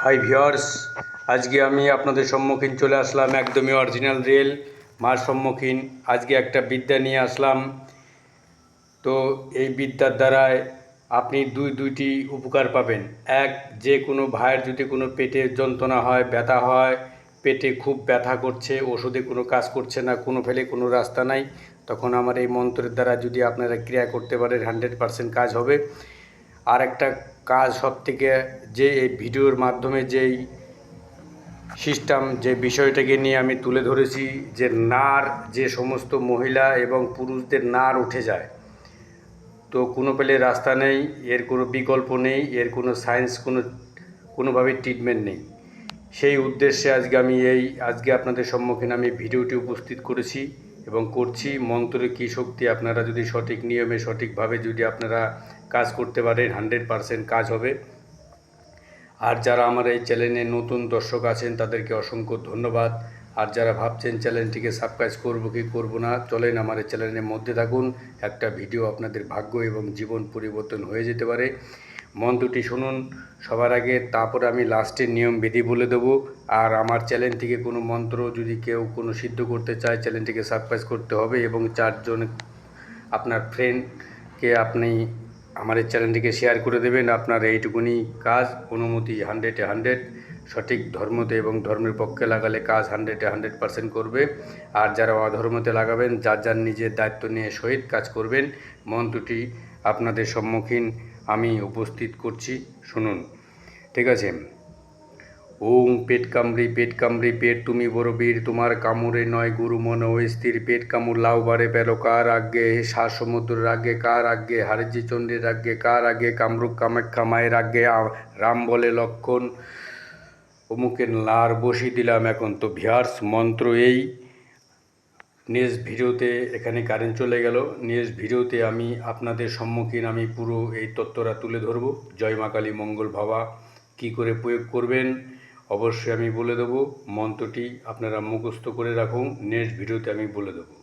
Hi viewers, আজকে আমি আপনাদের সম্মুখীন চলে আসলাম একদমই অরিজিনাল রিয়েল মার সম্মুখীন। আজকে একটা বিদ্যা নিয়ে আসলাম। তো এই বিদ্যার দ্বারায় আপনি দুইটি উপকার পাবেন। এক, যে কোনো ভাইয়ের যদি কোনো পেটে যন্ত্রণা হয়, ব্যথা হয়, পেটে খুব ব্যথা করছে, ওষুধে কোনো কাজ করছে না, কোনো ফেলে কোনো রাস্তা নাই, তখন আমার এই মন্ত্রের দ্বারা যদি আপনারা ক্রিয়া করতে পারেন 100% কাজ হবে। আর একটা কাজ সবথেকে, যে এই ভিডিওর মাধ্যমে যেই সিস্টেম, যে বিষয়টাকে নিয়ে আমি তুলে ধরেছি, যে নার, যে সমস্ত মহিলা এবং পুরুষদের নার উঠে যায়, তো কোনো পেলে রাস্তা নেই, এর কোনো বিকল্প নেই, এর কোনো সায়েন্স, কোনোভাবে ট্রিটমেন্ট নেই। সেই উদ্দেশ্যে আজকে আপনাদের সম্মুখীন আমি ভিডিওটি উপস্থিত করেছি এবং করছি। মন্ত্রের কী শক্তি, আপনারা যদি সঠিক নিয়মে সঠিকভাবে যদি আপনারা কাজ করতে পারেন 100% কাজ হবে। আর যারা আমার এই চ্যানেলে নতুন দর্শক আছেন তাদেরকে অসংখ্য ধন্যবাদ। আর যারা ভাবছেন চ্যানেলটিকে সাবস্ক্রাইব করব কি করব না, চলেন আমার এই চ্যানেলের মধ্যে থাকুন। একটা ভিডিও আপনাদের ভাগ্য এবং জীবন পরিবর্তন হয়ে যেতে পারে। মন্ত্রটি শুনুন সবার আগে, তারপরে আমি লাস্টের নিয়ম বিধি বলে দেবো। আর আমার চ্যানেল থেকে কোনো মন্ত্র যদি কেউ কোনো সিদ্ধ করতে চায়, চ্যানেলটিকে সাবস্ক্রাইব করতে হবে এবং 4 জন আপনার ফ্রেন্ডকে আপনি আমার এই চ্যানেলটিকে শেয়ার করে দেবেন। আপনার এইটুকুনি কাজ। অনুমতি 100-এ 100, সঠিক ধর্মতে এবং ধর্মের পক্ষে লাগালে কাজ 100-এ 100% করবে। আর যারা অধর্মতে লাগাবেন, যার নিজের দায়িত্ব নিয়ে সহিত কাজ করবেন। মন্ত্রটি আপনাদের সম্মুখীন আমি উপস্থিত করছি, শুনুন। ঠিক আছে? ওং পেট কামড়ি পেট তুমি বড় বীর, তোমার কামড়ে নয় গুরু মন ও স্থির, পেট কামড় লাউ বারে পেল কার আগে, শ্বাস সমুদ্রের আগে কার আগে, হারিজি চণ্ডীর আগে কার আগে, কামরূপ কামাখ্যা মায়ের আগে, রাম বলে লক্ষণ অমুকের লার বসি দিলাম এখন। তো ভিউয়ার্স, মন্ত্র এই। নেক্সট ভিডিওতে, এখানে কারেন্ট চলে গেল, নেক্সট ভিডিওতে আমি আপনাদের সম্মুখীন আমি পুরো এই তত্ত্বটা তুলে ধরব। জয় মা কালী, মঙ্গল ভাবা। কী করে প্রয়োগ করবেন অবশ্যই আমি বলে দেবো। মন্ত্রটি আপনারা মুখস্থ করে রাখুন, নেক্সট ভিডিওতে আমি বলে দেবো।